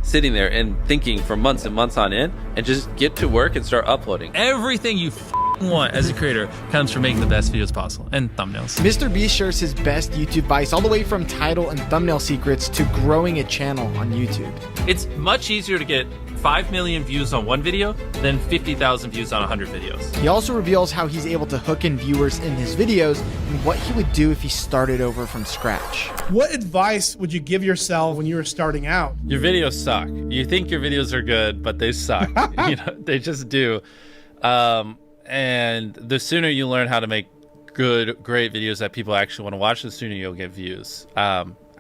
sitting there and thinking for months and months on end, and just get to work and start uploading. Everything you want as a creator comes from making the best videos possible and thumbnails. Mr. Beast shares his best YouTube advice all the way from title and thumbnail secrets to growing a channel on YouTube. It's much easier to get 5 million views on one video than 50,000 views on 100 videos. He also reveals how he's able to hook in viewers in his videos and what he would do if he started over from scratch. What advice would you give yourself when you were starting out? Your videos suck. You think your videos are good, but they suck. They just do. And the sooner you learn how to make good, great videos that people actually want to watch, the sooner you'll get views.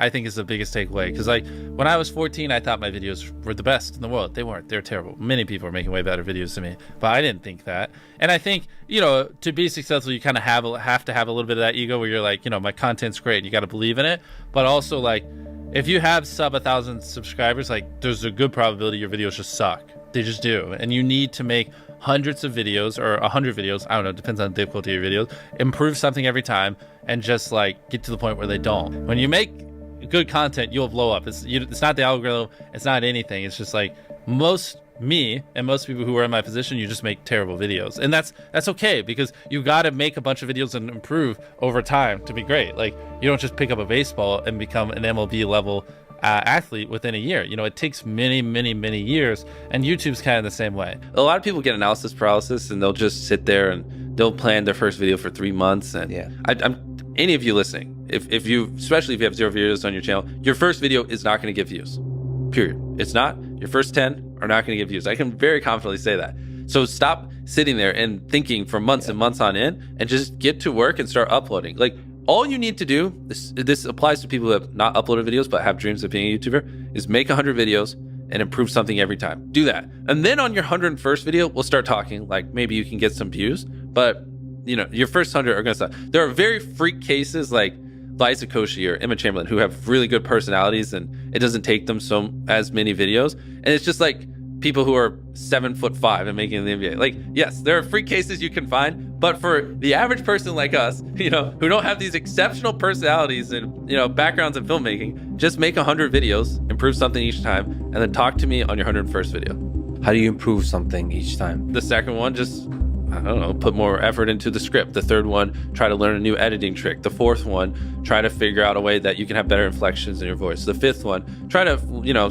I think is the biggest takeaway. Because like when I was 14, I thought my videos were the best in the world. They weren't. They're terrible. Many people are making way better videos than me, but I didn't think that. And I think, to be successful, you kind of have to have a little bit of that ego where you're like, my content's great. You got to believe in it. But also like, if you have sub 1,000 subscribers, like there's a good probability your videos just suck. They just do. And you need to make hundreds of videos or 100 videos. I don't know. It depends on the difficulty of your videos. Improve something every time and just like get to the point where they don't. When you make good content, you'll blow up. It's not the algorithm. It's not anything. It's just like me and most people who are in my position, you just make terrible videos. And that's okay, because you got to make a bunch of videos and improve over time to be great. Like you don't just pick up a baseball and become an MLB level athlete within a year. It takes many, many, many years, and YouTube's kind of the same way. A lot of people get analysis paralysis, and they'll just sit there and they'll plan their first video for 3 months. And yeah, any of you listening, especially if you have 0 videos on your channel, your first video is not going to get views. Period. It's not. Your first 10 are not going to get views. I can very confidently say that. So stop sitting there and thinking for months and months on end, and just get to work and start uploading. Like all you need to do, this applies to people who have not uploaded videos but have dreams of being a YouTuber, is make 100 videos and improve something every time. Do that. And then on your 101st video, we'll start talking like maybe you can get some views, but your first 100 are going to suck. There are very freak cases like Liza Koshy or Emma Chamberlain who have really good personalities, and it doesn't take them as many videos. And it's just like people who are 7'5" and making the NBA. Like, yes, there are freak cases you can find, but for the average person like us, who don't have these exceptional personalities and, backgrounds in filmmaking, just make 100 videos, improve something each time, and then talk to me on your 101st video. How do you improve something each time? The second one, just, I don't know, put more effort into the script. The third one, try to learn a new editing trick. The fourth one, try to figure out a way that you can have better inflections in your voice. The fifth one, try to,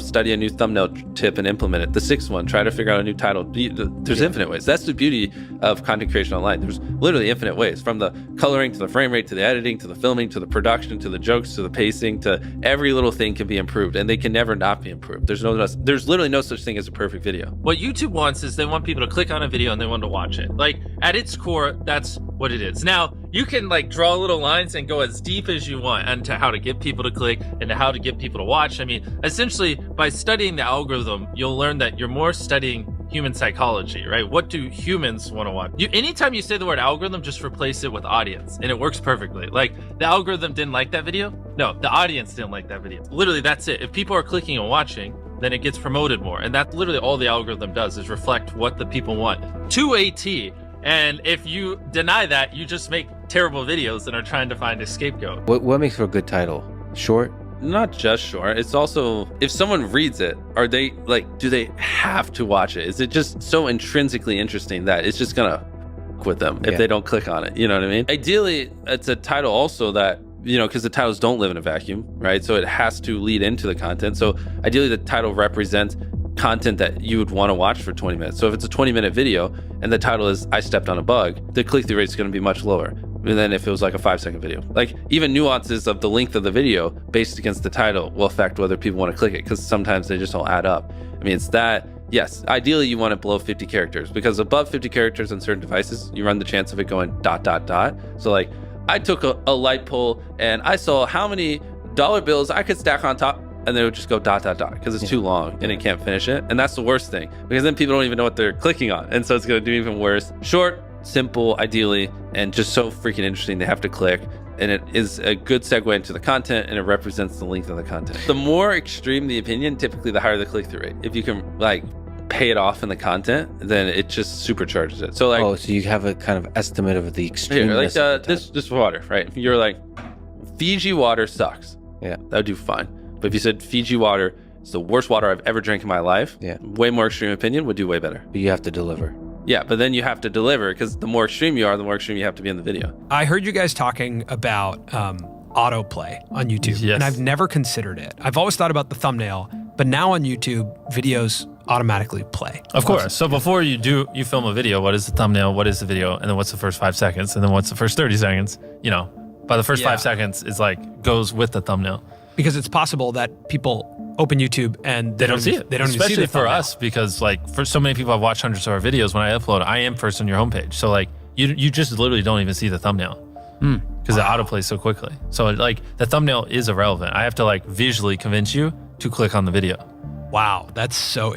study a new thumbnail tip and implement it. The sixth one, try to figure out a new title. There's infinite ways. That's the beauty of content creation online. There's literally infinite ways, from the coloring to the frame rate to the editing to the filming to the production to the jokes to the pacing to every little thing can be improved, and they can never not be improved. There's literally no such thing as a perfect video. What YouTube wants is they want people to click on a video and they want to watch it. Like at its core, that's what it is. Now you can like draw little lines and go as deep as you want into how to get people to click and how to get people to watch. I mean, essentially by studying the algorithm, you'll learn that you're more studying human psychology, right? What do humans want to watch? Anytime you say the word algorithm, just replace it with audience, and it works perfectly. Like the algorithm didn't like that video. No, the audience didn't like that video. Literally, that's it. If people are clicking and watching, then it gets promoted more. And that's literally all the algorithm does, is reflect what the people want to a T. And if you deny that, you just make terrible videos and are trying to find a scapegoat. What makes for a good title? Short? Not just short. It's also, if someone reads it, are they like, do they have to watch it? Is it just so intrinsically interesting that it's just gonna with them if they don't click on it? You know what I mean? Ideally, it's a title also that, because the titles don't live in a vacuum, right? So it has to lead into the content. So ideally the title represents content that you would want to watch for 20 minutes. So if it's a 20-minute video and the title is I stepped on a bug, the click-through rate is going to be much lower than if it was like a 5-second video. Like even nuances of the length of the video based against the title will affect whether people want to click it, because sometimes they just don't add up. I mean, it's that, yes, ideally you want it below 50 characters, because above 50 characters on certain devices, you run the chance of it going ... So like I took a light pole and I saw how many dollar bills I could stack on top, and they would just go ... because it's too long and it can't finish it. And that's the worst thing, because then people don't even know what they're clicking on. And so it's going to do even worse. Short, simple, ideally, and just so freaking interesting they have to click. And it is a good segue into the content, and it represents the length of the content. The more extreme the opinion, typically the higher the click-through rate. If you can like pay it off in the content, then it just supercharges it. So like, so you have a kind of estimate of the extreme. Like this water, right? You're like, Fiji water sucks. Yeah, that would do fine. But if you said Fiji water it's the worst water I've ever drank in my life. Yeah. Way more extreme opinion would do way better. But you have to deliver. Yeah, but then you have to deliver because the more extreme you are, the more extreme you have to be in the video. I heard you guys talking about autoplay on YouTube, Yes. and I've never considered it. I've always thought about the thumbnail, but now on YouTube, videos automatically play. Of course. So before you film a video, what is the thumbnail? What is the video? And then what's the first 5 seconds? And then what's the first 30 seconds? You know, by the first 5 seconds is like goes with the thumbnail. Because it's possible that people open YouTube and They don't see it. They don't even see Especially the for thumbnail. us, because like for so many people I've watched hundreds of our videos, when I upload, I am first on your homepage. So like you just literally don't even see the thumbnail. Because it autoplays so quickly. So like the thumbnail is irrelevant. I have to like visually convince you to click on the video. Wow, that's so